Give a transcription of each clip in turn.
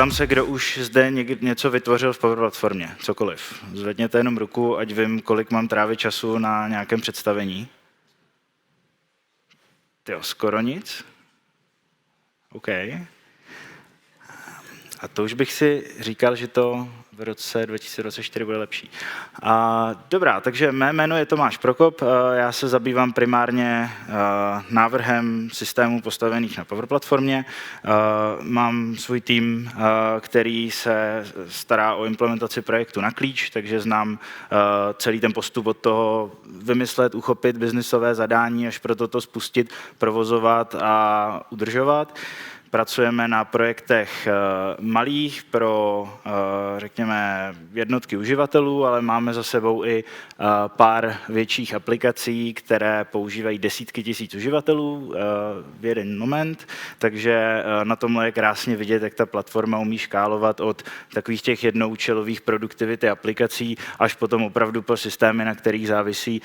Zeptám se, kdo už zde něco vytvořil v Power Platformě, cokoliv. Zvedněte jenom ruku, ať vím, kolik mám trávit času na nějakém představení. Tyjo, skoro nic. OK. A to už bych si říkal, že to v roce 2024 bude lepší. Dobrá, takže mé jméno je Tomáš Prokop, já se zabývám primárně návrhem systémů postavených na Power Platformě. Mám svůj tým, který se stará o implementaci projektu na klíč, takže znám celý ten postup od toho vymyslet, uchopit biznisové zadání, až pro toto spustit, provozovat a udržovat. Pracujeme na projektech malých pro, řekněme, jednotky uživatelů, ale máme za sebou i pár větších aplikací, které používají desítky tisíc uživatelů v jeden moment, takže na tomhle je krásně vidět, jak ta platforma umí škálovat od takových těch jednoúčelových produktivity aplikací až potom opravdu po systémy, na kterých závisí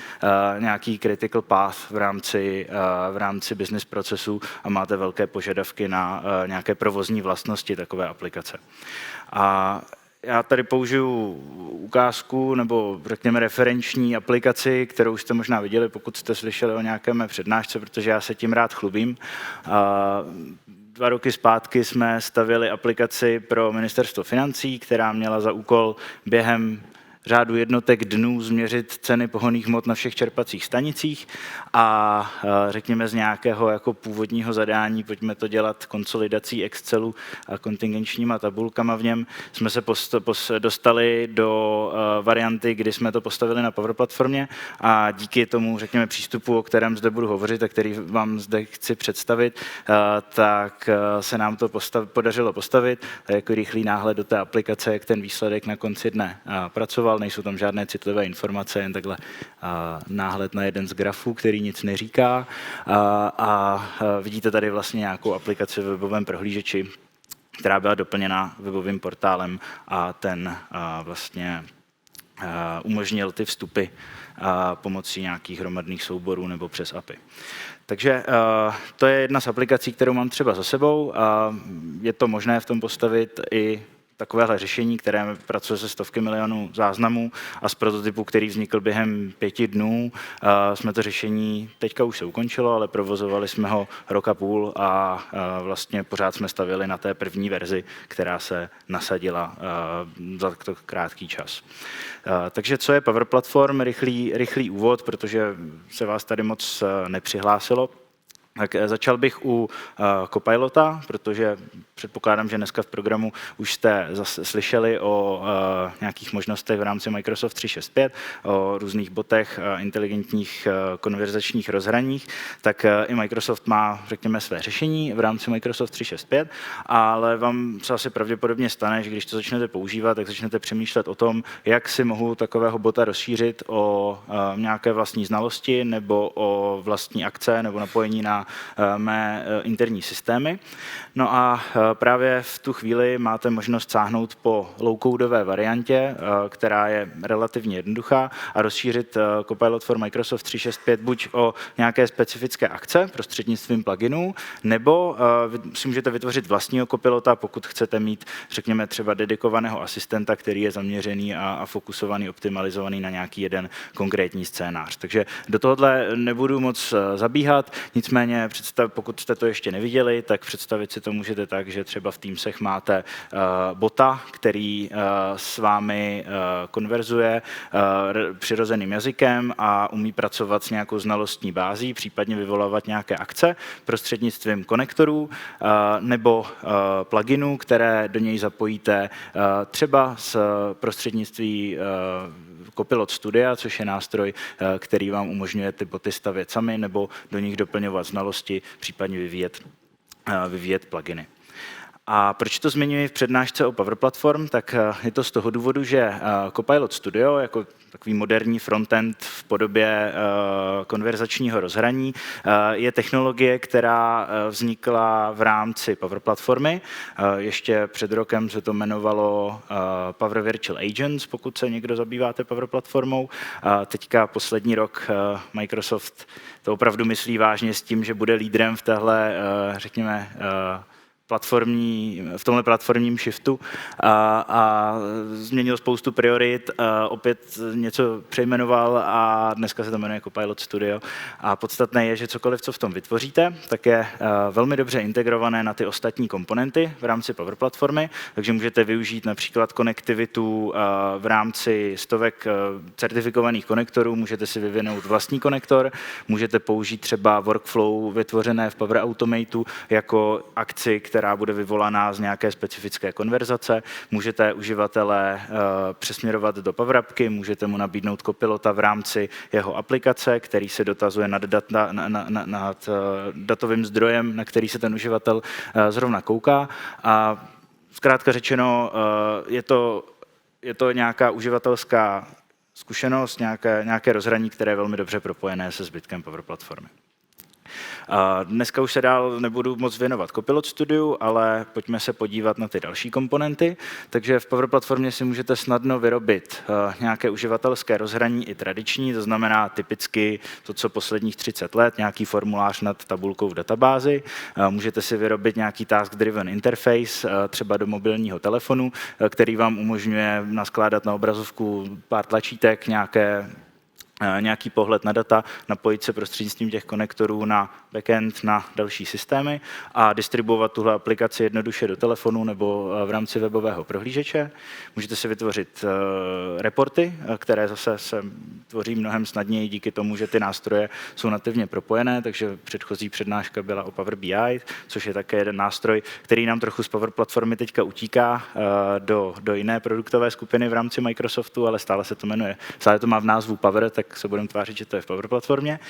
nějaký critical path v rámci business procesů a máte velké požadavky na nějaké provozní vlastnosti takové aplikace. A já tady použiju ukázku nebo řekněme referenční aplikaci, kterou jste možná viděli, pokud jste slyšeli o nějaké mé přednášce, protože já se tím rád chlubím. 2 roky zpátky jsme stavěli aplikaci pro Ministerstvo financí, která měla za úkol během řádu jednotek dnů změřit ceny pohonných hmot na všech čerpacích stanicích a řekněme z nějakého jako původního zadání, pojďme to dělat konsolidací Excelu a kontingenčníma tabulkama v něm, jsme se dostali do varianty, kdy jsme to postavili na Power Platformě a díky tomu, řekněme, přístupu, o kterém zde budu hovořit a který vám zde chci představit, tak se nám to podařilo postavit. Jako rychlý náhled do té aplikace, jak ten výsledek na konci dne pracoval. Nejsou tam žádné citlivé informace, jen takhle náhled na jeden z grafů, který nic neříká. A vidíte tady vlastně nějakou aplikaci v webovém prohlížeči, která byla doplněna webovým portálem a ten vlastně umožnil ty vstupy pomocí nějakých hromadných souborů nebo přes API. Takže to je jedna z aplikací, kterou mám třeba za sebou. Je to možné v tom postavit i takovéhle řešení, které pracuje se stovky milionů záznamů a z prototypu, který vznikl během 5 dnů, jsme to řešení, teďka už se ukončilo, ale provozovali jsme ho rok a půl a vlastně pořád jsme stavěli na té první verzi, která se nasadila za takto krátký čas. Takže co je Power Platform? Rychlý úvod, protože se vás tady moc nepřihlásilo. Tak začal bych u Copilota, protože předpokládám, že dneska v programu už jste slyšeli o nějakých možnostech v rámci Microsoft 365, o různých botech, inteligentních konverzačních rozhraních, tak i Microsoft má, řekněme, své řešení v rámci Microsoft 365, ale vám se asi pravděpodobně stane, že když to začnete používat, tak začnete přemýšlet o tom, jak si mohu takového bota rozšířit o nějaké vlastní znalosti nebo o vlastní akce nebo napojení na mé interní systémy. No a právě v tu chvíli máte možnost sáhnout po low-codeové variantě, která je relativně jednoduchá a rozšířit Copilot for Microsoft 365 buď o nějaké specifické akce prostřednictvím pluginů, nebo si můžete vytvořit vlastního Copilota, pokud chcete mít, řekněme, třeba dedikovaného asistenta, který je zaměřený a fokusovaný, optimalizovaný na nějaký jeden konkrétní scénář. Takže do tohohle nebudu moc zabíhat, nicméně pokud jste to ještě neviděli, tak představit si to můžete tak, že třeba v Teamsech máte bota, který s vámi konverzuje přirozeným jazykem a umí pracovat s nějakou znalostní bází, případně vyvolávat nějaké akce prostřednictvím konektorů nebo pluginů, které do něj zapojíte třeba z prostřednictví Copilot Studia, což je nástroj, který vám umožňuje ty boty stavět sami nebo do nich doplňovat znalosti, případně vyvíjet pluginy. A proč to zmiňuji v přednášce o Power Platform, tak je to z toho důvodu, že Copilot Studio jako takový moderní frontend v podobě konverzačního rozhraní je technologie, která vznikla v rámci Power Platformy. Ještě před rokem se to jmenovalo Power Virtual Agents, pokud se někdo zabýváte Power Platformou. Teďka poslední rok Microsoft to opravdu myslí vážně s tím, že bude lídrem v téhle, řekněme, v tomhle platformním shiftu a změnil spoustu priorit, opět něco přejmenoval a dneska se to jmenuje Copilot Studio. A podstatné je, že cokoliv, co v tom vytvoříte, tak je velmi dobře integrované na ty ostatní komponenty v rámci Power Platformy, takže můžete využít například konektivitu v rámci stovek certifikovaných konektorů, můžete si vyvinout vlastní konektor, můžete použít třeba workflow vytvořené v Power Automatu jako akci, která bude vyvolaná z nějaké specifické konverzace. Můžete uživatele přesměrovat do Power Appky, můžete mu nabídnout Copilota v rámci jeho aplikace, který se dotazuje nad datovým zdrojem, na který se ten uživatel zrovna kouká. A zkrátka řečeno, je to nějaká uživatelská zkušenost, nějaké rozhraní, které je velmi dobře propojené se zbytkem Power Platformy. Dneska už se dál nebudu moc věnovat Copilot Studiu, ale pojďme se podívat na ty další komponenty. Takže v Power Platformě si můžete snadno vyrobit nějaké uživatelské rozhraní i tradiční, to znamená typicky to, co posledních 30 let, nějaký formulář nad tabulkou v databázi. Můžete si vyrobit nějaký task-driven interface, třeba do mobilního telefonu, který vám umožňuje naskládat na obrazovku pár tlačítek, nějaký pohled na data, napojit se prostřednictvím těch konektorů na backend, na další systémy a distribuovat tuhle aplikaci jednoduše do telefonu nebo v rámci webového prohlížeče. Můžete si vytvořit reporty, které zase se tvoří mnohem snadněji díky tomu, že ty nástroje jsou nativně propojené, takže předchozí přednáška byla o Power BI, což je také jeden nástroj, který nám trochu z Power Platformy teďka utíká do jiné produktové skupiny v rámci Microsoftu, ale stále to má v názvu Power, tak se budeme tvářit, že to je v Power Platformě,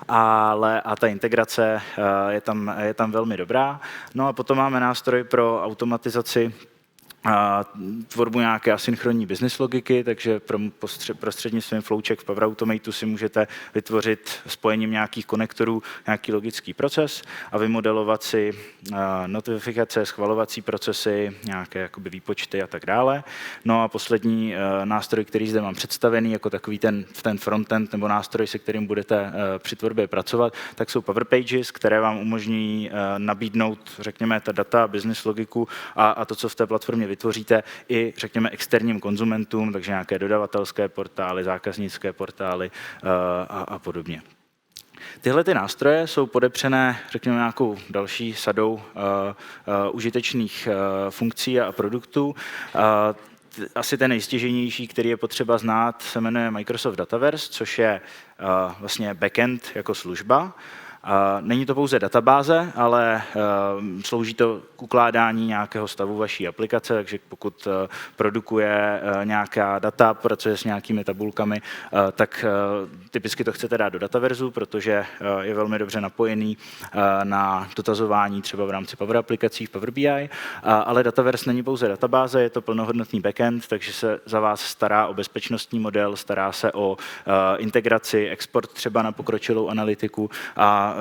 a ta integrace je tam velmi dobrá. No a potom máme nástroj pro automatizaci tvorbu nějaké asynchronní business logiky, takže prostřednictvím Flowcheck v Power Automatu si můžete vytvořit spojením nějakých konektorů nějaký logický proces a vymodelovat si notifikace, schvalovací procesy, nějaké jakoby výpočty a tak dále. No a poslední nástroj, který zde mám představený jako takový ten frontend nebo nástroj, se kterým budete při tvorbě pracovat, tak jsou Power Pages, které vám umožní nabídnout, řekněme, ta data, business logiku a to, co v té platformě vytvoříte i, řekněme, externím konzumentům, takže nějaké dodavatelské portály, zákaznické portály a podobně. Tyhle ty nástroje jsou podepřené, řekněme, nějakou další sadou užitečných funkcí a produktů. Asi ten nejstěžejnější, který je potřeba znát, se jmenuje Microsoft Dataverse, což je vlastně backend jako služba. Není to pouze databáze, ale slouží to k ukládání nějakého stavu vaší aplikace, takže pokud produkuje nějaká data, pracuje s nějakými tabulkami, tak typicky to chcete dát do Dataverzu, protože je velmi dobře napojený na dotazování třeba v rámci Power aplikací v Power BI, ale Dataverse není pouze databáze, je to plnohodnotný backend, takže se za vás stará o bezpečnostní model, stará se o integraci, export třeba na pokročilou analytiku a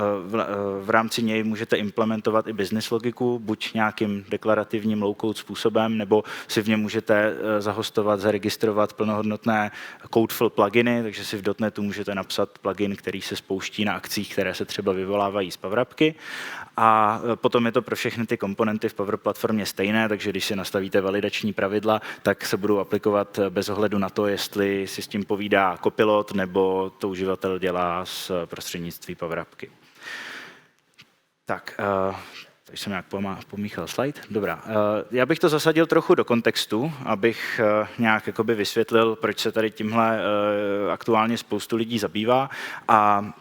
v rámci něj můžete implementovat i business logiku, buď nějakým deklarativním low-code způsobem, nebo si v něm můžete zahostovat, zaregistrovat plnohodnotné Codeflow pluginy, takže si v .NETu můžete napsat plugin, který se spouští na akcích, které se třeba vyvolávají z Power Appky. A potom je to pro všechny ty komponenty v Power Platformě stejné, takže když si nastavíte validační pravidla, tak se budou aplikovat bez ohledu na to, jestli si s tím povídá Copilot nebo to uživatel dělá z prostřednictví Power Appky. Tak, tady jsem nějak pomíchal slide. Dobrá. Já bych to zasadil trochu do kontextu, abych nějak jakoby vysvětlil, proč se tady tímhle aktuálně spoustu lidí zabývá a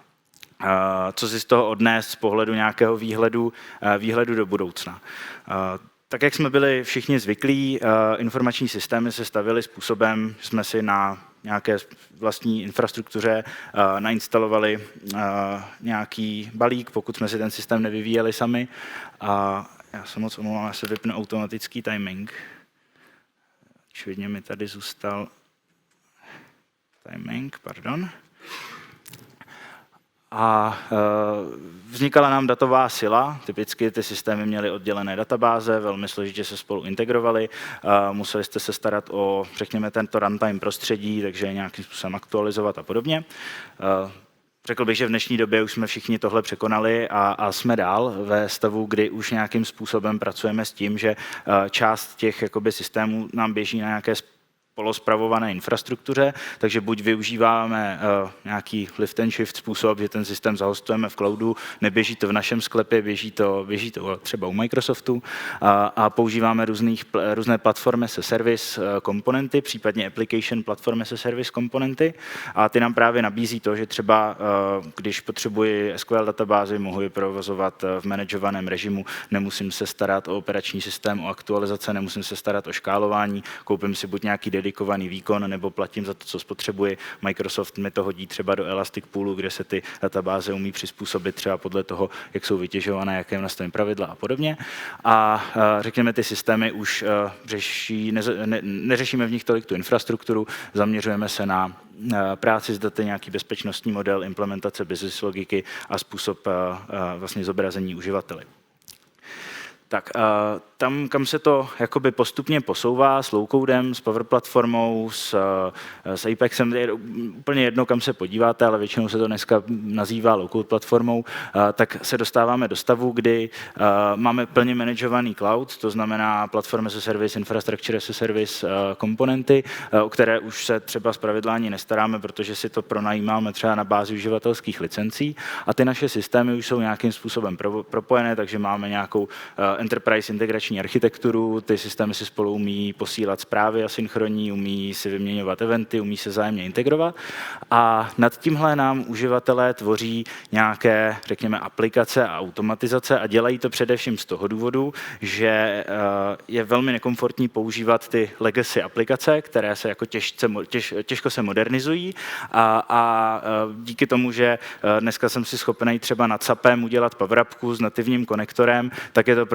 co si z toho odnést z pohledu nějakého výhledu do budoucna. Tak, jak jsme byli všichni zvyklí, informační systémy se stavěly způsobem, že jsme si na nějaké vlastní infrastruktuře nainstalovali nějaký balík, pokud jsme si ten systém nevyvíjeli sami. A já se moc omlouvám, já se vypnu automatický timing. Švidně mi tady zůstal timing, pardon. A vznikala nám datová sila, typicky ty systémy měly oddělené databáze, velmi složitě se spolu integrovaly, museli jste se starat o, řekněme, tento runtime prostředí, takže nějakým způsobem aktualizovat a podobně. řekl bych, že v dnešní době už jsme všichni tohle překonali a jsme dál ve stavu, kdy už nějakým způsobem pracujeme s tím, že část těch jakoby systémů nám běží na nějaké polospravované infrastruktuře, takže buď využíváme nějaký lift and shift způsob, že ten systém zahostujeme v cloudu, neběží to v našem sklepě, běží to třeba u Microsoftu a používáme různé platformy as a service komponenty, případně application platformy as a service komponenty a ty nám právě nabízí to, že třeba když potřebuji SQL databázi, mohu ji provozovat v manažovaném režimu, nemusím se starat o operační systém, o aktualizace, nemusím se starat o škálování, koupím si buď nějaký dedikovaný výkon, nebo platím za to, co spotřebuji. Microsoft mi to hodí třeba do Elastic Poolu, kde se ty databáze umí přizpůsobit třeba podle toho, jak jsou vytěžované, jaké nastavím pravidla a podobně. A řekněme, ty systémy už neřešíme v nich tolik tu infrastrukturu, zaměřujeme se na práci s daty, nějaký bezpečnostní model, implementace business logiky a způsob vlastně zobrazení uživateli. Tak tam, kam se to jakoby postupně posouvá s low-codem, s Power Platformou, s Apexem, je úplně jedno, kam se podíváte, ale většinou se to dneska nazývá low-code platformou, tak se dostáváme do stavu, kdy máme plně manažovaný cloud, to znamená platform as a service, infrastructure as a service komponenty, o které už se třeba zpravidla ani nestaráme, protože si to pronajímáme třeba na bázi uživatelských licencí a ty naše systémy už jsou nějakým způsobem propojené, takže máme nějakou enterprise integrační architekturu, ty systémy si spolu umí posílat zprávy asynchronní, umí si vyměňovat eventy, umí se vzájemně integrovat a nad tímhle nám uživatelé tvoří nějaké, řekněme, aplikace a automatizace a dělají to především z toho důvodu, že je velmi nekomfortní používat ty legacy aplikace, které se jako těžko se modernizují a díky tomu, že dneska jsem si schopen třeba nad SAPem udělat PowerAppku s nativním konektorem, tak je to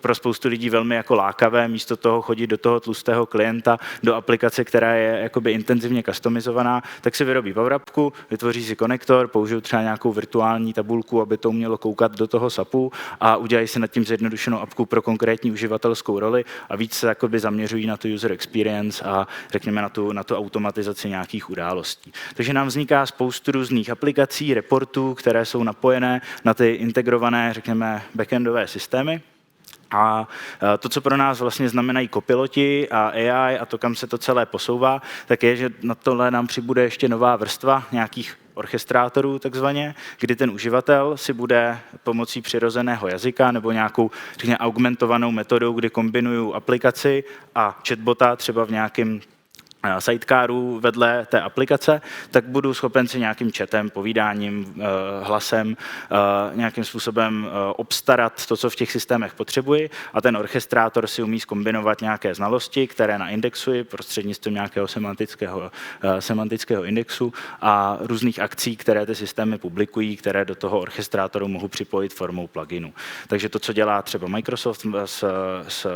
pro spoustu lidí velmi jako lákavé, místo toho chodit do toho tlustého klienta, do aplikace, která je jakoby intenzivně customizovaná, tak si vyrobí PowerAppku, vytvoří si konektor, použijou třeba nějakou virtuální tabulku, aby to umělo koukat do toho SAPu a udělají si nad tím zjednodušenou apku pro konkrétní uživatelskou roli a víc se jakoby zaměřují na tu user experience a řekněme na tu automatizaci nějakých událostí. Takže nám vzniká spoustu různých aplikací, reportů, které jsou napojené na ty integrované, řekněme, backendové systémy. A to, co pro nás vlastně znamenají kopiloti a AI a to, kam se to celé posouvá, tak je, že na tohle nám přibude ještě nová vrstva nějakých orchestrátorů takzvaně, kdy ten uživatel si bude pomocí přirozeného jazyka nebo nějakou, řekněme, augmentovanou metodou, kdy kombinuju aplikaci a chatbota třeba v nějakém sidecaru vedle té aplikace, tak budu schopen si nějakým chatem, povídáním, hlasem, nějakým způsobem obstarat to, co v těch systémech potřebuji a ten orchestrátor si umí zkombinovat nějaké znalosti, které naindexuji prostřednictvím nějakého semantického indexu a různých akcí, které ty systémy publikují, které do toho orchestrátoru mohu připojit formou pluginu. Takže to, co dělá třeba Microsoft s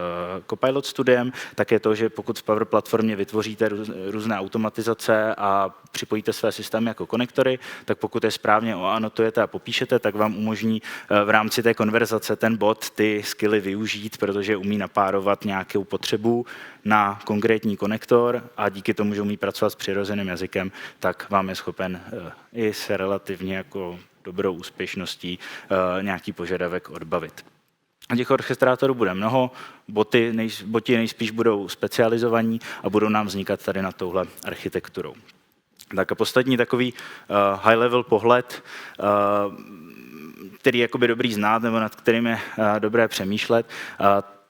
Copilot Studiem, tak je to, že pokud v Power Platformě vytvoříte různé automatizace a připojíte své systémy jako konektory, tak pokud je správně oanotujete a popíšete, tak vám umožní v rámci té konverzace ten bot ty skilly využít, protože umí napárovat nějakou potřebu na konkrétní konektor a díky tomu, že umí pracovat s přirozeným jazykem, tak vám je schopen i se relativně jako dobrou úspěšností nějaký požadavek odbavit. A těch orchestrátorů bude mnoho, boti nejspíš budou specializovaní a budou nám vznikat tady nad touhle architekturou. Tak a poslední takový high-level pohled, který je jakoby dobrý znát, nebo nad kterým je dobré přemýšlet,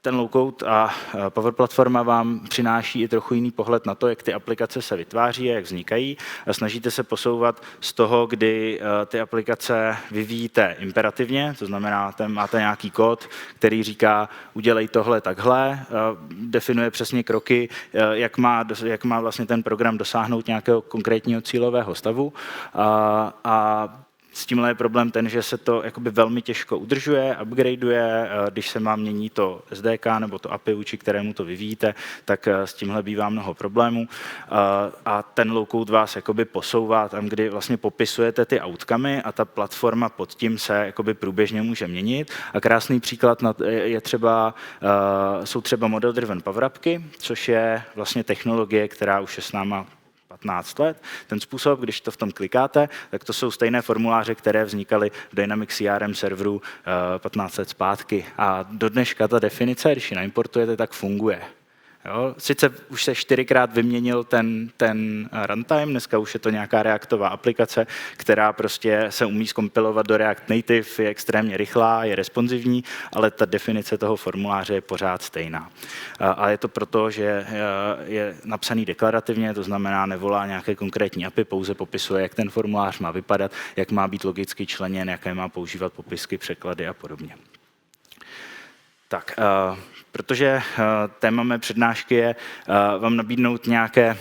ten low-code a Power Platforma vám přináší i trochu jiný pohled na to, jak ty aplikace se vytváří a jak vznikají. A snažíte se posouvat z toho, kdy ty aplikace vyvíjíte imperativně, to znamená, tam máte nějaký kód, který říká, udělej tohle takhle, definuje přesně kroky, jak má vlastně ten program dosáhnout nějakého konkrétního cílového stavu a s tímhle je problém ten, že se to jakoby velmi těžko udržuje, upgradeuje, když se má mění to SDK nebo to API, vůči kterému to vyvíjíte, tak s tímhle bývá mnoho problémů a ten low-code vás jakoby posouvá tam, kdy vlastně popisujete ty outcomy a ta platforma pod tím se jakoby průběžně může měnit. A krásný příklad jsou třeba model-driven PowerAppky, což je vlastně technologie, která už je s náma 15 let. Ten způsob, když to v tom klikáte, tak to jsou stejné formuláře, které vznikaly v Dynamics CRM serveru 15 let zpátky. A do dneška ta definice, když ji naimportujete, tak funguje. Jo? Sice už se 4krát vyměnil ten runtime, dneska už je to nějaká reaktová aplikace, která prostě se umí zkompilovat do React Native, je extrémně rychlá, je responsivní, ale ta definice toho formuláře je pořád stejná. A je to proto, že je napsaný deklarativně, to znamená nevolá nějaké konkrétní API, pouze popisuje, jak ten formulář má vypadat, jak má být logicky členěn, jaké má používat popisky, překlady a podobně. Tak, protože téma mé přednášky je vám nabídnout nějaké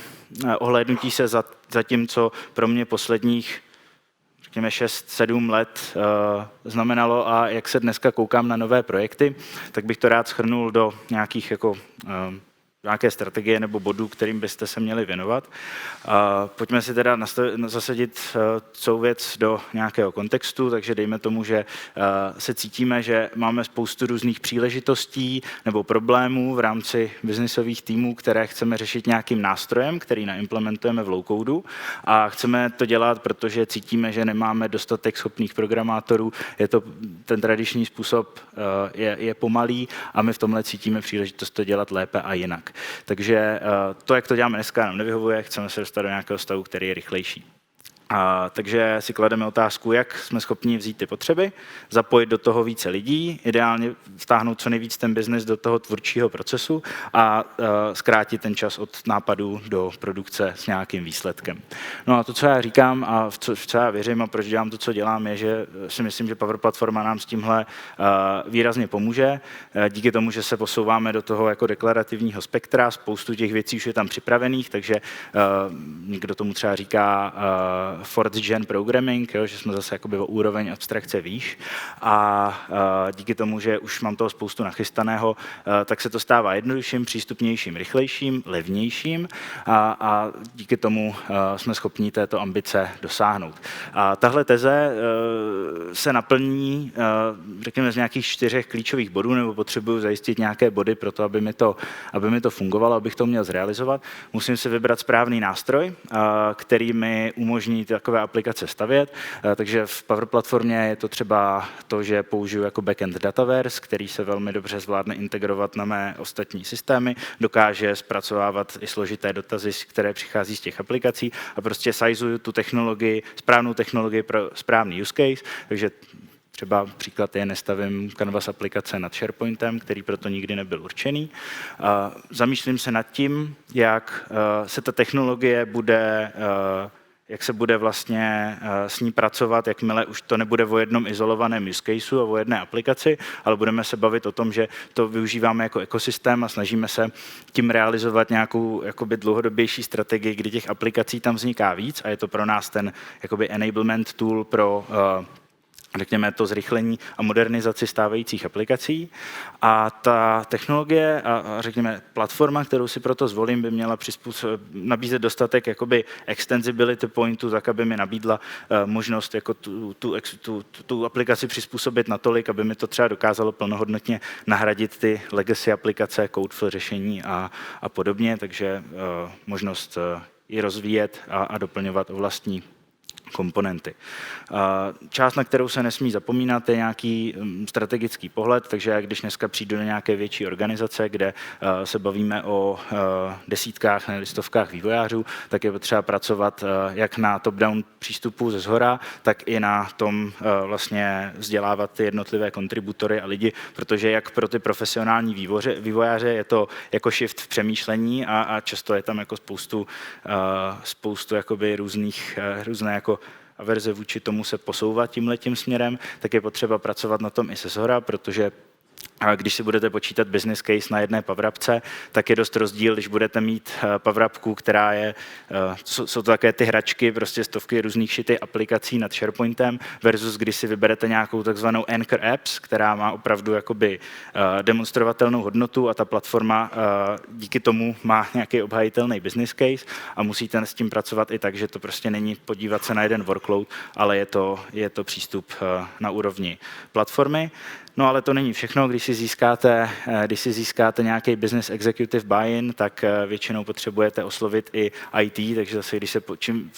ohlédnutí se za tím, co pro mě posledních, řekněme, 6-7 let znamenalo a jak se dneska koukám na nové projekty, tak bych to rád shrnul do nějakých nějaké strategie nebo bodů, kterým byste se měli věnovat. Pojďme si teda zasadit celou věc do nějakého kontextu, takže dejme tomu, že se cítíme, že máme spoustu různých příležitostí nebo problémů v rámci biznisových týmů, které chceme řešit nějakým nástrojem, který naimplementujeme v low-codu a chceme to dělat, protože cítíme, že nemáme dostatek schopných programátorů, ten tradiční způsob je pomalý a my v tomhle cítíme příležitost to dělat lépe a jinak. Takže to, jak to děláme dneska, nám nevyhovuje, chceme se dostat do nějakého stavu, který je rychlejší. Takže si klademe otázku, jak jsme schopni vzít ty potřeby, zapojit do toho více lidí, ideálně vtáhnout co nejvíc ten biznes do toho tvůrčího procesu a zkrátit ten čas od nápadu do produkce s nějakým výsledkem. No a to, co já říkám a v co já věřím a proč dělám to, co dělám, je, že si myslím, že Power Platforma nám s tímhle výrazně pomůže. Díky tomu, že se posouváme do toho jako deklarativního spektra, spoustu těch věcí už je tam připravených, takže někdo tomu třeba říká fourth gen programming, jo, že jsme zase jakoby o úroveň abstrakce výš a díky tomu, že už mám toho spoustu nachystaného, tak se to stává jednodušším, přístupnějším, rychlejším, levnějším a díky tomu jsme schopni této ambice dosáhnout. A tahle teze se naplní, řekněme, z nějakých 4 klíčových bodů, nebo potřebuju zajistit nějaké body pro to, aby mi to fungovalo, abych to měl zrealizovat. Musím si vybrat správný nástroj, který mi umožní takové aplikace stavět, takže v Power Platformě je to třeba to, že použiju jako backend Dataverse, který se velmi dobře zvládne integrovat na mé ostatní systémy, dokáže zpracovávat i složité dotazy, které přichází z těch aplikací a prostě sizuju tu technologii, správnou technologii pro správný use case, takže třeba příklad je, nestavím Canvas aplikace nad SharePointem, který proto nikdy nebyl určený. Zamýšlím se nad tím, jak se ta technologie jak se bude vlastně s ní pracovat, jakmile už to nebude o jednom izolovaném use caseu a o jedné aplikaci, ale budeme se bavit o tom, že to využíváme jako ekosystém a snažíme se tím realizovat nějakou jakoby dlouhodobější strategii, kdy těch aplikací tam vzniká víc a je to pro nás ten jakoby enablement tool pro řekněme to zrychlení a modernizaci stávajících aplikací. A ta technologie a řekněme platforma, kterou si proto zvolím, by měla nabízet dostatek jakoby extensibility pointu, tak aby mi nabídla možnost jako tu aplikaci přizpůsobit natolik, aby mi to třeba dokázalo plnohodnotně nahradit ty legacy aplikace, Codefill řešení a podobně, takže možnost ji rozvíjet a doplňovat o vlastní komponenty. Část, na kterou se nesmí zapomínat, je nějaký strategický pohled, takže když dneska přijdu do nějaké větší organizace, kde se bavíme o desítkách nebo stovkách vývojářů, tak je potřeba pracovat jak na top-down přístupu ze shora, tak i na tom vlastně vzdělávat ty jednotlivé kontributory a lidi, protože jak pro ty profesionální vývojáře je to jako shift v přemýšlení a často je tam jako spoustu jakoby různé jako averze vůči tomu se posouvat tímhletím směrem, tak je potřeba pracovat na tom i se shora, protože když si budete počítat business case na jedné powerupce, tak je dost rozdíl, když budete mít powerupku, která je, jsou to také ty hračky, prostě stovky různých šitých aplikací nad SharePointem, versus když si vyberete nějakou takzvanou Anchor Apps, která má opravdu jakoby demonstrovatelnou hodnotu a ta platforma díky tomu má nějaký obhajitelný business case a musíte s tím pracovat i tak, že to prostě není podívat se na jeden workload, ale je to přístup na úrovni platformy. No ale to není všechno. většinou, když si získáte nějaký business executive buy-in, tak většinou potřebujete oslovit i IT, takže zase, když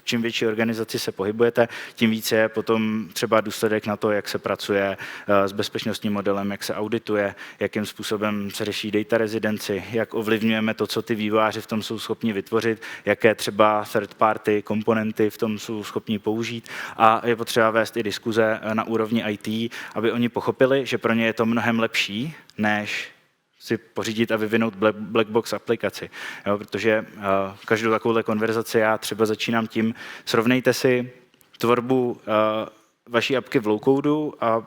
čím větší organizaci se pohybujete, tím více je potom třeba důsledek na to, jak se pracuje s bezpečnostním modelem, jak se audituje, jakým způsobem se řeší data residency, jak ovlivňujeme to, co ty vývojáři v tom jsou schopni vytvořit, jaké třeba third party komponenty v tom jsou schopni použít a je potřeba vést i diskuze na úrovni IT, aby oni pochopili, že pro ně je to mnohem lepší, než si pořídit a vyvinout black box aplikaci. Jo, protože každou takovouhle konverzaci já třeba začínám tím, srovnejte si tvorbu vaší apky v low-codu a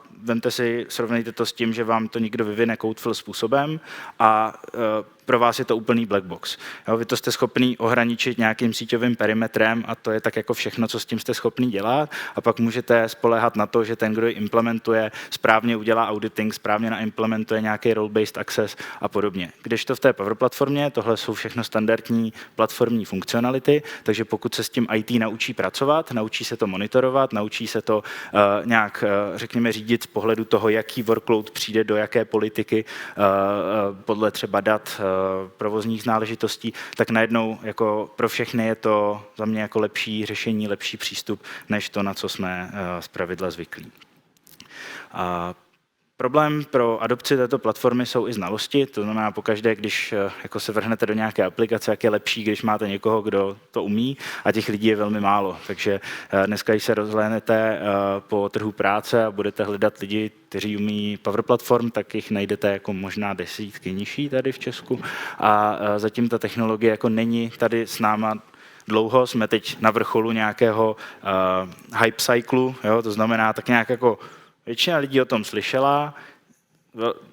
srovnejte to s tím, že vám to někdo vyvine codeful způsobem a pro vás je to úplný black box. Jo, vy to jste schopný ohraničit nějakým síťovým perimetrem a to je tak jako všechno, co s tím jste schopný dělat a pak můžete spoléhat na to, že ten, kdo ji implementuje, správně udělá auditing, správně naimplementuje nějaký role-based access a podobně. Kdežto v té Power platformě, tohle jsou všechno standardní platformní funkcionality, takže pokud se s tím IT naučí pracovat, naučí se to monitorovat, naučí se to nějak, řekněme, řídit z pohledu toho, jaký workload přijde do jaké politiky podle třeba dat, provozních náležitostí, tak najednou jako pro všechny je to za mě jako lepší řešení, lepší přístup, než to, na co jsme zpravidla zvyklí. Problém pro adopci této platformy jsou i znalosti, to znamená pokaždé, když jako se vrhnete do nějaké aplikace, jak je lepší, když máte někoho, kdo to umí a těch lidí je velmi málo. Takže dneska, když se rozhlédnete po trhu práce a budete hledat lidi, kteří umí Power Platform, tak jich najdete jako možná desítky nižší tady v Česku a zatím ta technologie jako není tady s náma dlouho, jsme teď na vrcholu nějakého hype cyclu, jo, to znamená tak nějak jako většina lidí o tom slyšela,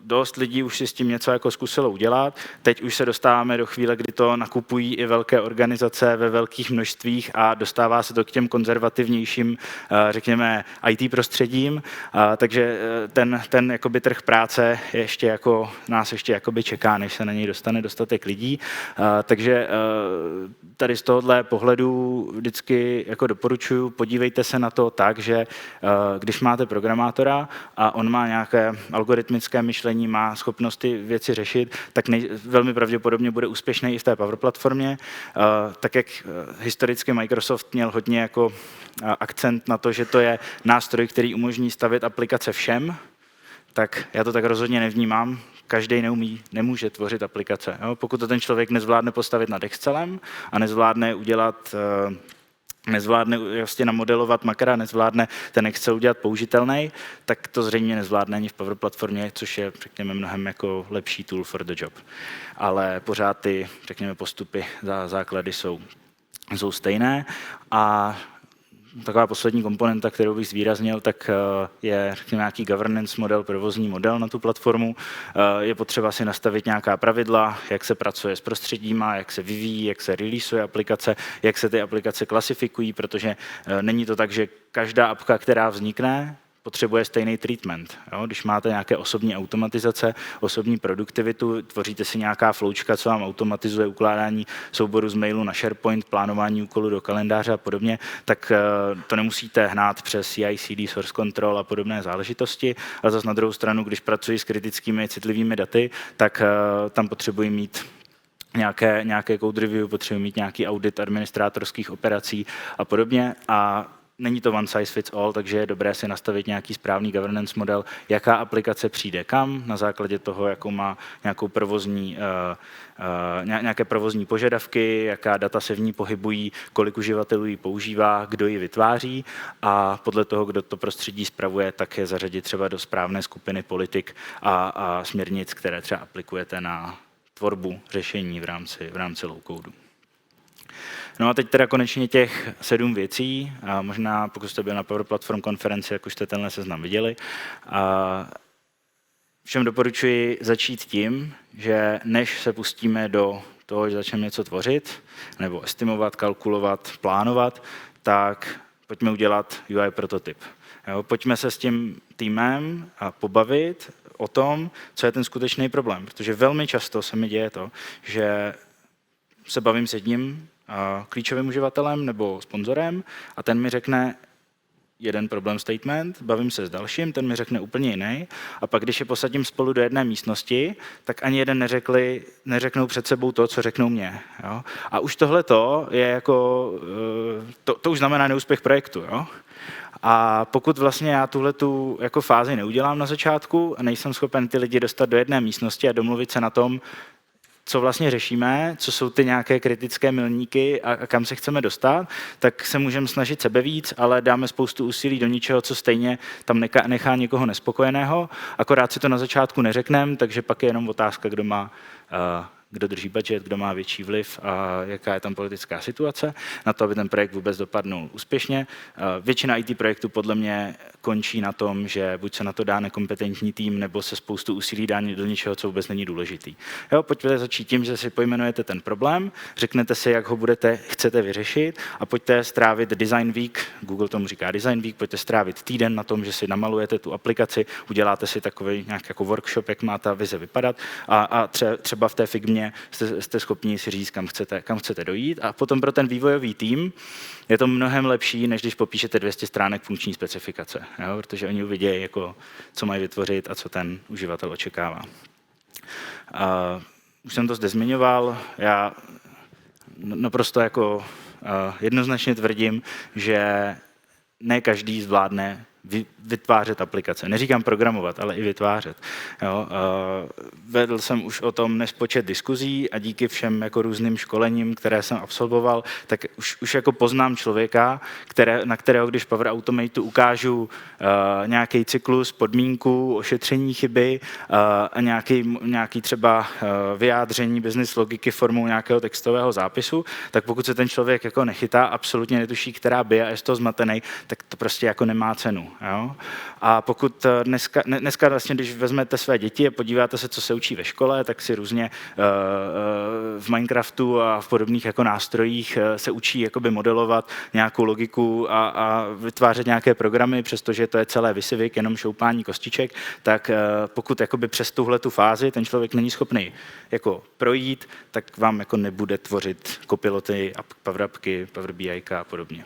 dost lidí už si s tím něco jako zkusilo udělat. Teď už se dostáváme do chvíle, kdy to nakupují i velké organizace ve velkých množstvích a dostává se to k těm konzervativnějším, řekněme, IT prostředím. Takže ten jakoby trh práce nás ještě jakoby čeká, než se na něj dostane dostatek lidí. Takže tady z tohohle pohledu vždycky jako doporučuji, podívejte se na to tak, že když máte programátora a on má nějaké algoritmické myšlení, má schopnost ty věci řešit, tak velmi pravděpodobně bude úspěšný i v té Power platformě. Tak jak historicky Microsoft měl hodně jako akcent na to, že to je nástroj, který umožní stavět aplikace všem, tak já to tak rozhodně nevnímám. Každý nemůže tvořit aplikace. Jo? Pokud to ten člověk nezvládne postavit nad Excelem a nezvládne vlastně namodelovat makra, nezvládne ten Excel udělat použitelný, tak to zřejmě nezvládne ani v Power platformě, což je, řekněme, mnohem jako lepší tool for the job. Ale pořád ty, řekněme, postupy, základy jsou stejné a taková poslední komponenta, kterou bych zvýraznil, tak je nějaký governance model, provozní model na tu platformu. Je potřeba si nastavit nějaká pravidla, jak se pracuje s prostředíma, jak se vyvíjí, jak se releaseuje aplikace, jak se ty aplikace klasifikují, protože není to tak, že každá apka, která vznikne, potřebuje stejný treatment. Jo? Když máte nějaké osobní automatizace, osobní produktivitu, tvoříte si nějaká flowčka, co vám automatizuje ukládání souboru z mailu na SharePoint, plánování úkolů do kalendáře a podobně, tak to nemusíte hnát přes CI/CD, source control a podobné záležitosti. Ale zase na druhou stranu, když pracuji s kritickými citlivými daty, tak tam potřebuji mít nějaké code review, potřebuji mít nějaký audit administrátorských operací a podobně. A není to one size fits all, takže je dobré si nastavit nějaký správný governance model, jaká aplikace přijde kam, na základě toho, jakou má nějaké provozní požadavky, jaká data se v ní pohybují, kolik uživatelů ji používá, kdo ji vytváří a podle toho, kdo to prostředí spravuje, tak je zařadit třeba do správné skupiny politik a směrnic, které třeba aplikujete na tvorbu řešení v rámci low-codu. No a teď teda konečně těch 7 věcí, a možná pokud jste byli na Power Platform konferenci, jak už jste tenhle seznam viděli. Všem doporučuji začít tím, že než se pustíme do toho, že začneme něco tvořit, nebo estimovat, kalkulovat, plánovat, tak pojďme udělat UI prototyp. Jo, pojďme se s tím týmem a pobavit o tom, co je ten skutečný problém, protože velmi často se mi děje to, že se bavím s jedním klíčovým uživatelem nebo sponzorem a ten mi řekne, jeden problem statement, bavím se s dalším, ten mi řekne úplně jiný, a pak, když je posadím spolu do jedné místnosti, tak ani jeden neřeknou před sebou to, co řeknou mě. Jo? A už tohleto je jako, to už znamená neúspěch projektu. Jo? A pokud vlastně já tuhletu jako fázi neudělám na začátku a nejsem schopen ty lidi dostat do jedné místnosti a domluvit se na tom, co vlastně řešíme, co jsou ty nějaké kritické milníky a kam se chceme dostat, tak se můžeme snažit sebevíc, ale dáme spoustu úsilí do ničeho, co stejně tam nechá někoho nespokojeného. Akorát si to na začátku neřekneme, takže pak je jenom otázka, kdo drží budget, kdo má větší vliv a jaká je tam politická situace, na to, aby ten projekt vůbec dopadnul úspěšně. Většina IT projektů podle mě končí na tom, že buď se na to dá nekompetentní tým, nebo se spoustu úsilí dá do něčeho, co vůbec není důležitý. Jo, pojďte začít tím, že si pojmenujete ten problém, řeknete si, jak ho chcete vyřešit a pojďte strávit design week, Google tomu říká design week, pojďte strávit týden na tom, že si namalujete tu aplikaci, uděláte si takový nějaký jako workshop, jak má ta vize vypadat a třeba v té Figmě jste schopni si říct, kam chcete dojít a potom pro ten vývojový tým je to mnohem lepší, než když popíšete 200 stránek funkční specifikace, jo? Protože oni uvidí, jako, co mají vytvořit a co ten uživatel očekává. Už jsem to zde zmiňoval, já naprosto jako jednoznačně tvrdím, že ne každý zvládne vytvářet aplikace. Neříkám programovat, ale i vytvářet. Jo, vedl jsem už o tom nespočet diskuzí a díky všem jako různým školením, které jsem absolvoval, tak už jako poznám člověka, na kterého, když Power Automatu ukážu nějaký cyklus, podmínku, ošetření chyby a nějaký třeba vyjádření business logiky formou nějakého textového zápisu, tak pokud se ten člověk jako nechytá, absolutně netuší, která by a je z toho zmatený, tak to prostě jako nemá cenu. Jo? A pokud dneska vlastně, když vezmete své děti a podíváte se, co se učí ve škole, tak si různě v Minecraftu a v podobných jako nástrojích se učí jakoby modelovat nějakou logiku a vytvářet nějaké programy, přestože to je celé vysivyk, jenom šoupání kostiček, tak pokud jakoby přes tuhletu fázi ten člověk není schopný jako projít, tak vám jako nebude tvořit copiloty, Power Appky, Power BI a podobně.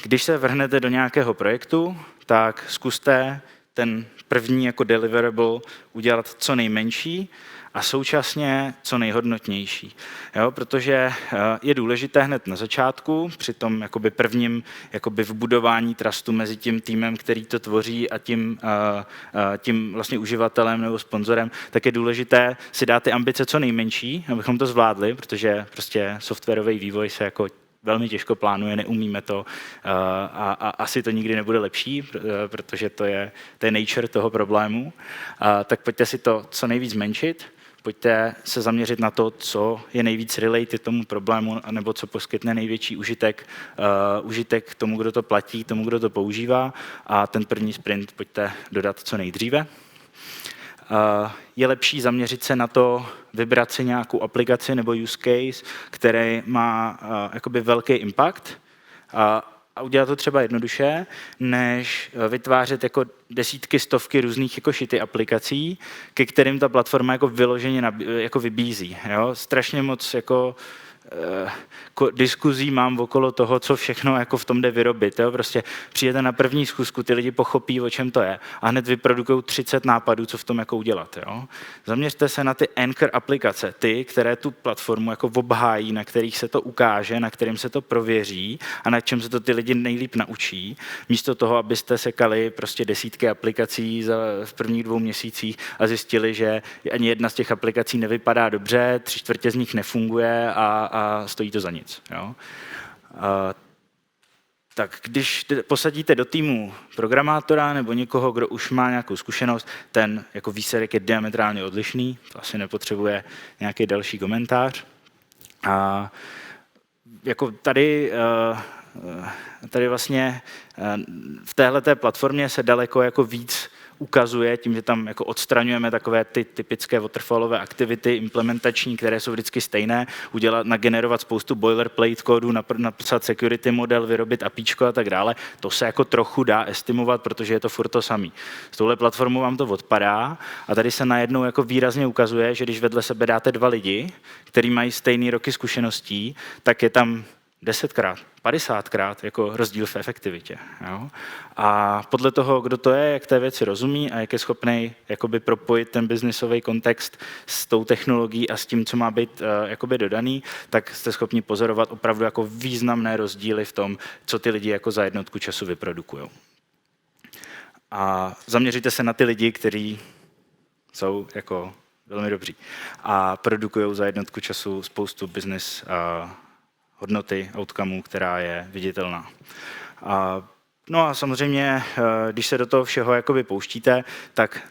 Když se vrhnete do nějakého projektu, tak zkuste ten první jako deliverable udělat co nejmenší a současně co nejhodnotnější. Jo, protože je důležité hned na začátku, při tom jakoby prvním jakoby vbudování trustu mezi tím týmem, který to tvoří a tím vlastně uživatelem nebo sponzorem, tak je důležité si dát ty ambice co nejmenší, abychom to zvládli, protože prostě softwarový vývoj se jako velmi těžko plánuje, neumíme to a asi to nikdy nebude lepší, protože to je nature toho problému. Tak pojďte si to co nejvíc zmenšit, pojďte se zaměřit na to, co je nejvíc related tomu problému, nebo co poskytne největší užitek tomu, kdo to platí, tomu, kdo to používá a ten první sprint pojďte dodat co nejdříve. Je lepší zaměřit se na to, vybrat si nějakou aplikaci nebo use case, který má jakoby velký impact a udělat to třeba jednoduše, než vytvářet jako desítky, stovky různých jako shitty aplikací, ke kterým ta platforma jako vyloženě jako vybízí. Jo? Strašně moc jako diskuzí mám okolo toho, co všechno jako v tom jde vyrobit. Jo? Prostě přijete na první schůzku, ty lidi pochopí, o čem to je a hned vyprodukují 30 nápadů, co v tom jako udělat. Jo? Zaměřte se na ty anchor aplikace, ty, které tu platformu jako obhájí, na kterých se to ukáže, na kterým se to prověří a na čem se to ty lidi nejlíp naučí, místo toho, abyste sekali prostě desítky aplikací v prvních 2 měsících a zjistili, že ani jedna z těch aplikací nevypadá dobře, 3/4 z nich nefunguje a stojí to za nic. Jo? Tak když posadíte do týmu programátora nebo někoho, kdo už má nějakou zkušenost, ten jako výsledek je diametrálně odlišný, to asi nepotřebuje nějaký další komentář. A jako tady vlastně v téhleté platformě se daleko jako víc ukazuje tím, že tam jako odstraňujeme takové ty typické waterfallové aktivity implementační, které jsou vždycky stejné, nagenerovat spoustu boilerplate kódu, napsat security model, vyrobit APIčko a tak dále. To se jako trochu dá estimovat, protože je to furt to samý. S touhle platformou vám to odpadá a tady se najednou jako výrazně ukazuje, že když vedle sebe dáte 2 lidi, kteří mají stejný roky zkušeností, tak je tam 10krát, 50krát jako rozdíl v efektivitě. Jo? A podle toho, kdo to je, jak té věci rozumí a jak je schopný jakoby propojit ten biznisový kontext s tou technologií a s tím, co má být jakoby dodaný, tak jste schopni pozorovat opravdu jako významné rozdíly v tom, co ty lidi jako za jednotku času vyprodukují. A zaměříte se na ty lidi, kteří jsou jako velmi dobří a produkují za jednotku času spoustu business hodnoty, outcomeů, která je viditelná. No a samozřejmě, když se do toho všeho jakoby pouštíte, tak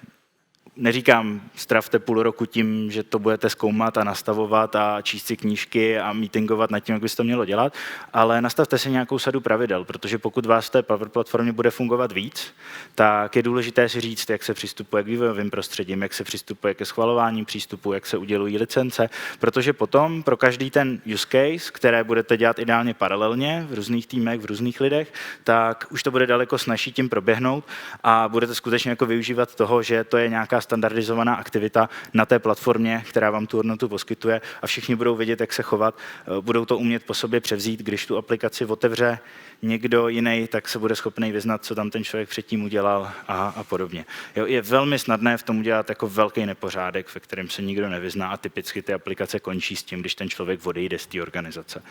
neříkám, stravte půl roku tím, že to budete zkoumat a nastavovat a číst si knížky a meetingovat nad tím, jak by se to mělo dělat, ale nastavte si nějakou sadu pravidel, protože pokud vás v té Power Platformě bude fungovat víc, tak je důležité si říct, jak se přistupuje k vývojovým prostředím, jak se přistupuje ke schvalování přístupu, jak se udělují licence, protože potom pro každý ten use case, které budete dělat ideálně paralelně v různých týmech, v různých lidech, tak už to bude daleko snazší tím proběhnout a budete skutečně jako využívat toho, že to je nějaká standardizovaná aktivita na té platformě, která vám tu hodnotu poskytuje a všichni budou vědět, jak se chovat, budou to umět po sobě převzít, když tu aplikaci otevře někdo jiný, tak se bude schopný vyznat, co tam ten člověk předtím udělal a podobně. Jo, je velmi snadné v tom udělat jako velký nepořádek, ve kterém se nikdo nevyzná a typicky ty aplikace končí s tím, když ten člověk odejde z té organizace.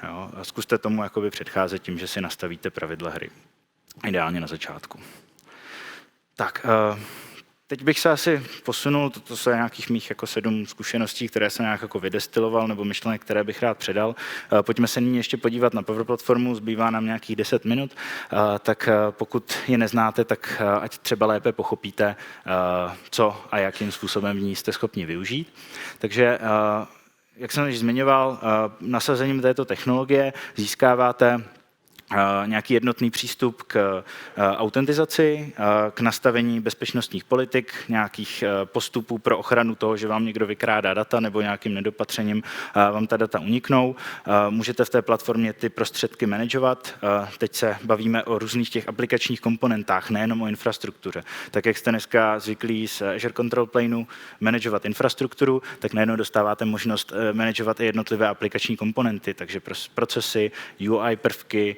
Jo, a zkuste tomu jakoby předcházet tím, že si nastavíte pravidla hry. Ideálně na začátku. Tak, teď bych se asi posunul, to jsou nějakých mých jako 7 zkušeností, které jsem nějak jako vydestiloval, nebo myšlenek, které bych rád předal. Pojďme se nyní ještě podívat na Power Platformu, zbývá nám nějakých 10 minut, tak pokud je neznáte, tak ať třeba lépe pochopíte, co a jakým způsobem v ní jste schopni využít. Takže jak jsem již zmiňoval, nasazením této technologie získáváte nějaký jednotný přístup k autentizaci, k nastavení bezpečnostních politik, nějakých postupů pro ochranu toho, že vám někdo vykrádá data nebo nějakým nedopatřením vám ta data uniknou. Můžete v té platformě ty prostředky manažovat. Teď se bavíme o různých těch aplikačních komponentách, nejenom o infrastruktuře. Tak jak jste dneska zvyklí z Azure Control Planeu manažovat infrastrukturu, tak najednou dostáváte možnost manažovat i jednotlivé aplikační komponenty, takže procesy, UI prvky,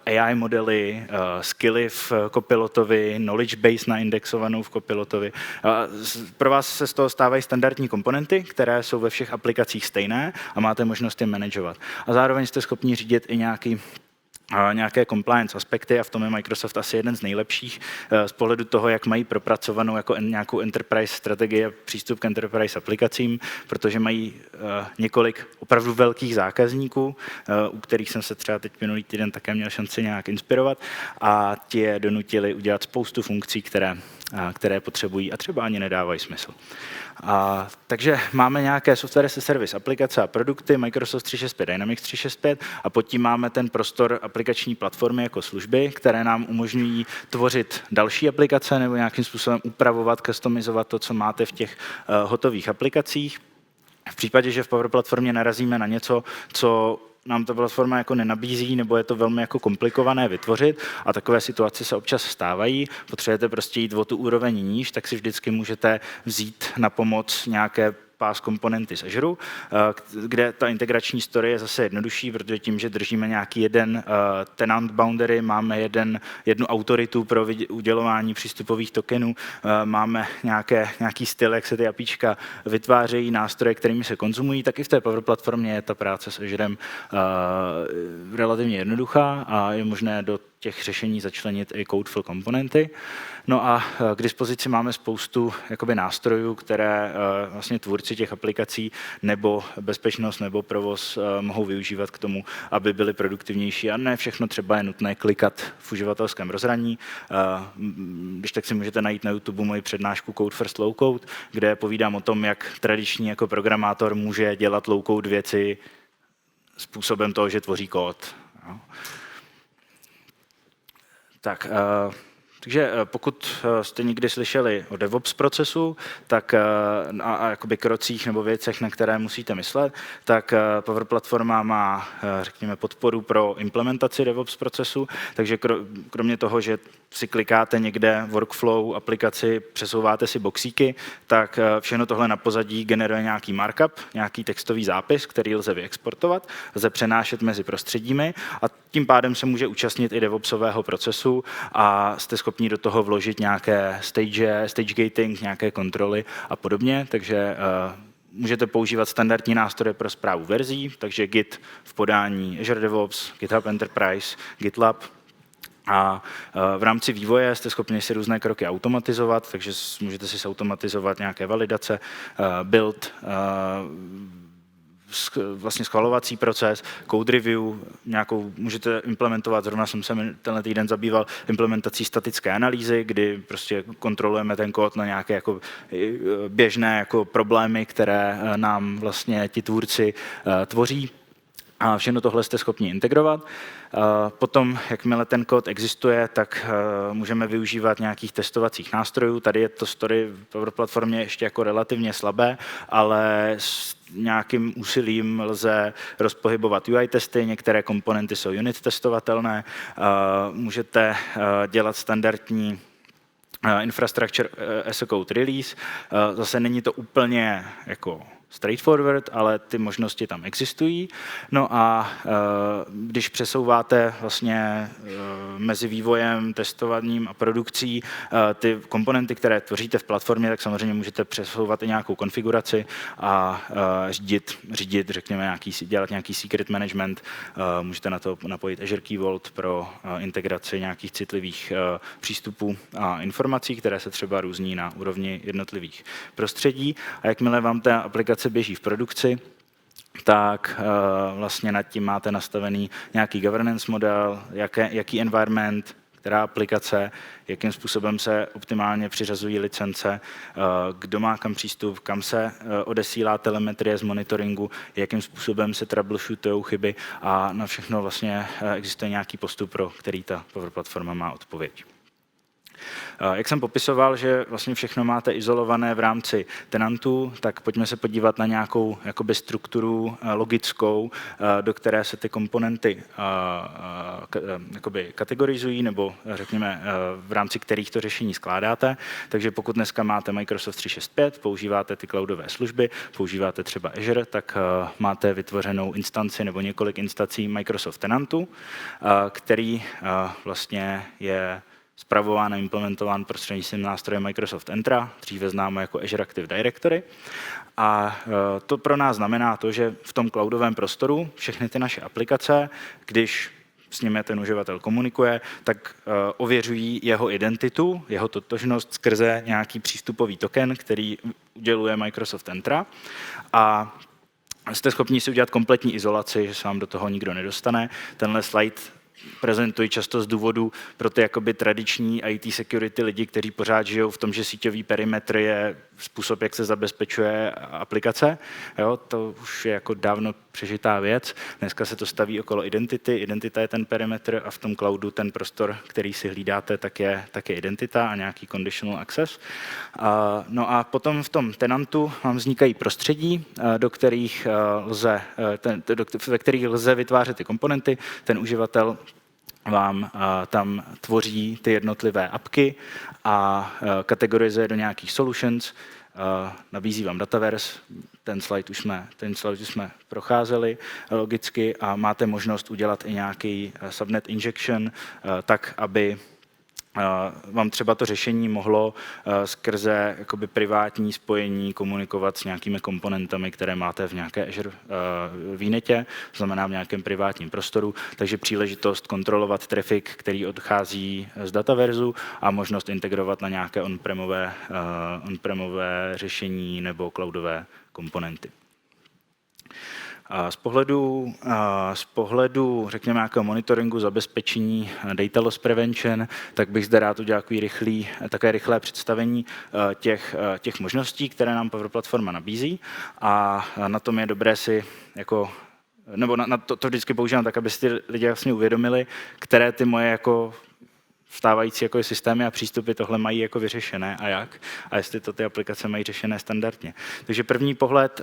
AI modely, skilly v Copilotovi, knowledge base naindexovanou v Copilotovi. Pro vás se z toho stávají standardní komponenty, které jsou ve všech aplikacích stejné a máte možnost je manažovat. A zároveň jste schopni řídit i nějaké compliance aspekty a v tom je Microsoft asi jeden z nejlepších z pohledu toho, jak mají propracovanou jako nějakou enterprise strategii a přístup k enterprise aplikacím, protože mají několik opravdu velkých zákazníků, u kterých jsem se třeba teď minulý týden také měl šanci nějak inspirovat a ti je donutili udělat spoustu funkcí, které potřebují a třeba ani nedávají smysl. Takže máme nějaké software as a service, aplikace a produkty, Microsoft 365, Dynamics 365 a pod tím máme ten prostor aplikační platformy jako služby, které nám umožňují tvořit další aplikace nebo nějakým způsobem upravovat, customizovat to, co máte v těch hotových aplikacích. V případě, že v Power Platformě narazíme na něco, co nám ta platforma jako nenabízí, nebo je to velmi jako komplikované vytvořit a takové situace se občas stávají, potřebujete prostě jít o tu úroveň níž, tak si vždycky můžete vzít na pomoc nějaké PaaS komponenty z Azure, kde ta integrační story je zase jednodušší, protože tím, že držíme nějaký jeden tenant boundary, máme jednu autoritu pro udělování přístupových tokenů, máme nějaký styl, jak se ty APIčka vytvářejí, nástroje, kterými se konzumují, tak i v té Power Platformě je ta práce s Azurem relativně jednoduchá a je možné do těch řešení začlenit i Codeful komponenty. No a k dispozici máme spoustu jakoby nástrojů, které vlastně tvůrci těch aplikací nebo bezpečnost nebo provoz mohou využívat k tomu, aby byly produktivnější a ne všechno třeba je nutné klikat v uživatelském rozhraní. Když tak si můžete najít na YouTube moji přednášku Code First Low Code, kde povídám o tom, jak tradiční jako programátor může dělat low code věci způsobem toho, že tvoří kód. Tak, Takže pokud jste někdy slyšeli o DevOps procesu, tak a jakoby krocích nebo věcech, na které musíte myslet, tak Power Platforma má, řekněme, podporu pro implementaci DevOps procesu, takže kromě toho, že si klikáte někde workflow, aplikaci, přesouváte si boxíky, tak všechno tohle na pozadí generuje nějaký markup, nějaký textový zápis, který lze vyexportovat, lze přenášet mezi prostředími a tím pádem se může účastnit i DevOpsového procesu a jste schopni do toho vložit nějaké stage gating, nějaké kontroly a podobně, takže můžete používat standardní nástroje pro správu verzí, takže Git v podání Azure DevOps, GitHub Enterprise, GitLab. A v rámci vývoje jste schopni si různé kroky automatizovat, takže můžete si automatizovat nějaké validace, build, vlastně schvalovací proces, code review, nějakou můžete implementovat, zrovna jsem se tenhle týden zabýval implementací statické analýzy, kdy prostě kontrolujeme ten kód na nějaké jako běžné jako problémy, které nám vlastně ti tvůrci tvoří. A všechno tohle jste schopni integrovat. Potom, jakmile ten kód existuje, tak můžeme využívat nějakých testovacích nástrojů. Tady je to story v Power Platformě ještě jako relativně slabé, ale s nějakým úsilím lze rozpohybovat UI testy, některé komponenty jsou unit testovatelné, můžete dělat standardní infrastructure as a code release. Zase není to úplně jako straightforward, ale ty možnosti tam existují. No a když přesouváte vlastně mezi vývojem, testováním a produkcí ty komponenty, které tvoříte v platformě, tak samozřejmě můžete přesouvat i nějakou konfiguraci a řídit, řekněme, dělat nějaký secret management. Můžete na to napojit Azure Key Vault pro integraci nějakých citlivých přístupů a informací, které se třeba různí na úrovni jednotlivých prostředí. A jakmile vám ta aplikace běží v produkci, tak vlastně nad tím máte nastavený nějaký governance model, jaký environment, která aplikace, jakým způsobem se optimálně přiřazují licence, kdo má kam přístup, kam se odesílá telemetrie z monitoringu, jakým způsobem se troubleshootují chyby a na všechno vlastně existuje nějaký postup, pro který ta Power Platforma má odpověď. Jak jsem popisoval, že vlastně všechno máte izolované v rámci tenantů, tak pojďme se podívat na nějakou jakoby strukturu logickou, do které se ty komponenty jakoby kategorizují, nebo řekněme v rámci kterých to řešení skládáte. Takže pokud dneska máte Microsoft 365, používáte ty cloudové služby, používáte třeba Azure, tak máte vytvořenou instanci nebo několik instancí Microsoft tenantů, který vlastně je spravován a implementován prostřednictvím nástroje Microsoft Entra, dříve známo jako Azure Active Directory. A to pro nás znamená to, že v tom cloudovém prostoru všechny ty naše aplikace, když s nimi ten uživatel komunikuje, tak ověřují jeho identitu, jeho totožnost skrze nějaký přístupový token, který uděluje Microsoft Entra. A jste schopni si udělat kompletní izolaci, že se vám do toho nikdo nedostane. Tenhle slide prezentuji často z důvodu pro ty jakoby tradiční IT security lidi, kteří pořád žijou v tom, že síťový perimetr je způsob, jak se zabezpečuje aplikace. Jo, to už je jako dávno přežitá věc. Dneska se to staví okolo identity. Identita je ten perimetr a v tom cloudu ten prostor, který si hlídáte, tak je identita a nějaký conditional access. No a potom v tom tenantu vám vznikají prostředí, ve kterých lze vytvářet ty komponenty. Ten uživatel vám tam tvoří ty jednotlivé apky a kategorizuje do nějakých solutions, nabízí vám Dataverse, ten slide už jsme procházeli logicky a máte možnost udělat i nějaký subnet injection, tak aby vám třeba to řešení mohlo skrze jakoby privátní spojení komunikovat s nějakými komponentami, které máte v nějaké Azure VNetě, to znamená v nějakém privátním prostoru, takže příležitost kontrolovat traffic, který odchází z Dataverzu a možnost integrovat na nějaké on-premové řešení nebo cloudové komponenty. Z pohledu, řekněme, nějakého monitoringu, zabezpečení, data loss prevention, tak bych zde rád udělal také rychlé představení těch možností, které nám Power Platforma nabízí. A na tom je dobré si nebo na to vždycky používám tak, aby si ty lidi jasně uvědomili, které ty moje jako vstávající jako systémy a přístupy tohle mají jako vyřešené a jak, a jestli to ty aplikace mají řešené standardně. Takže první pohled,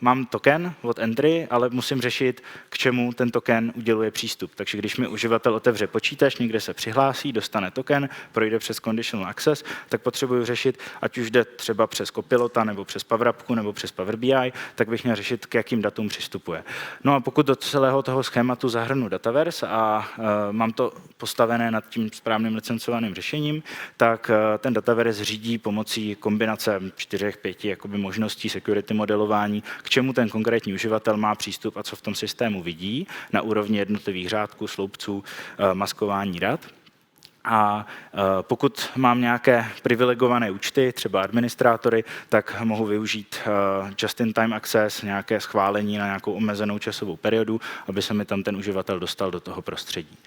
mám token od Entry, ale musím řešit, k čemu ten token uděluje přístup. Takže když mi uživatel otevře počítač, někde se přihlásí, dostane token, projde přes conditional access, tak potřebuji řešit, ať už jde třeba přes Copilota, nebo přes PowerAppku, nebo přes Power BI, tak bych měl řešit, k jakým datům přistupuje. No a pokud do celého toho schématu zahrnu Dataverse a mám to postavené nad tím správným licencovaným řešením, tak ten Dataverse řídí pomocí kombinace 4-5 jakoby možností security modelování, k čemu ten konkrétní uživatel má přístup a co v tom systému vidí na úrovni jednotlivých řádků, sloupců, maskování dat. A pokud mám nějaké privilegované účty, třeba administrátory, tak mohu využít just-in-time access, nějaké schválení na nějakou omezenou časovou periodu, aby se mi tam ten uživatel dostal do toho prostředí.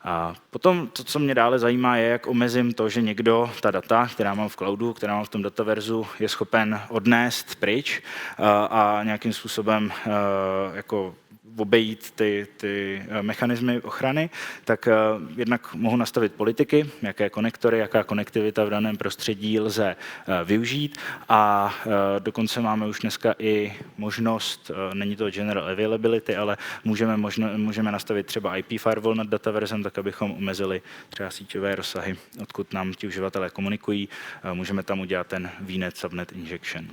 A potom to, co mě dále zajímá, je, jak omezím to, že někdo ta data, která mám v cloudu, která mám v tom dataverzu, je schopen odnést pryč a nějakým způsobem jako obejít ty mechanismy ochrany, tak jednak mohu nastavit politiky, jaké konektory, jaká konektivita v daném prostředí lze využít a dokonce máme už dneska i možnost, není to general availability, ale můžeme nastavit třeba IP firewall nad dataverzem, tak abychom omezili třeba síťové rozsahy, odkud nám ti uživatelé komunikují. Můžeme tam udělat ten VNet subnet injection.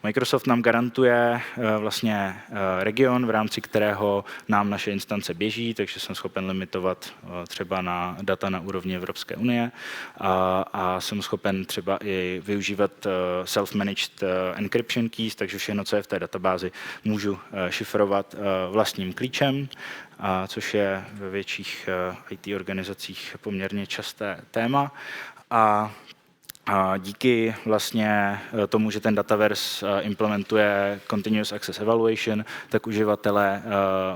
Microsoft nám garantuje vlastně region, v rámci kterého nám naše instance běží, takže jsem schopen limitovat třeba na data na úrovni Evropské unie a jsem schopen třeba i využívat self-managed encryption keys, takže všechno, co je v té databázi, můžu šifrovat vlastním klíčem, což je ve větších IT organizacích poměrně časté téma. A díky vlastně tomu, že ten Dataverse implementuje Continuous Access Evaluation, tak uživatelé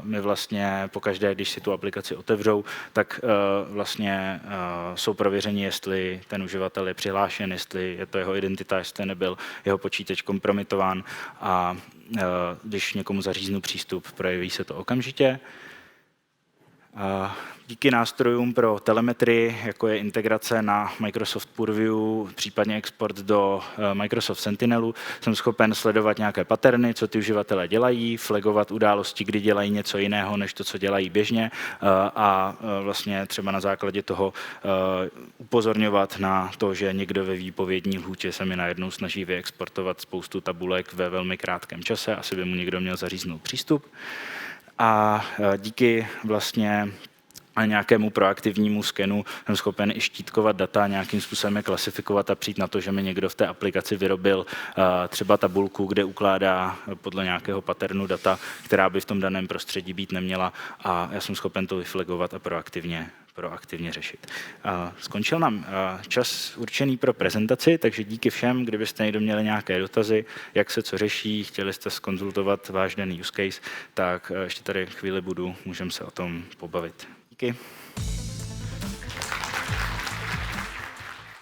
mi vlastně pokaždé, když si tu aplikaci otevřou, tak vlastně jsou prověřeni, jestli ten uživatel je přihlášen, jestli je to jeho identita, jestli nebyl jeho počítač kompromitován a když někomu zaříznu přístup, projeví se to okamžitě. Díky nástrojům pro telemetrii, jako je integrace na Microsoft Purview, případně export do Microsoft Sentinelu, jsem schopen sledovat nějaké patterny, co ty uživatelé dělají, flagovat události, kdy dělají něco jiného, než to, co dělají běžně a vlastně třeba na základě toho upozorňovat na to, že někdo ve výpovědní lhůtě se mi najednou snaží vyexportovat spoustu tabulek ve velmi krátkém čase, asi by mu někdo měl zaříznout přístup. A díky vlastně nějakému proaktivnímu skenu jsem schopen i štítkovat data, nějakým způsobem je klasifikovat a přijít na to, že mi někdo v té aplikaci vyrobil třeba tabulku, kde ukládá podle nějakého patternu data, která by v tom daném prostředí být neměla a já jsem schopen to vyflagovat a proaktivně řešit. Skončil nám čas určený pro prezentaci, takže díky všem, kdybyste někdo měli nějaké dotazy, jak se co řeší, chtěli jste zkonzultovat váš daný use case, tak ještě tady chvíli můžeme se o tom pobavit. Díky.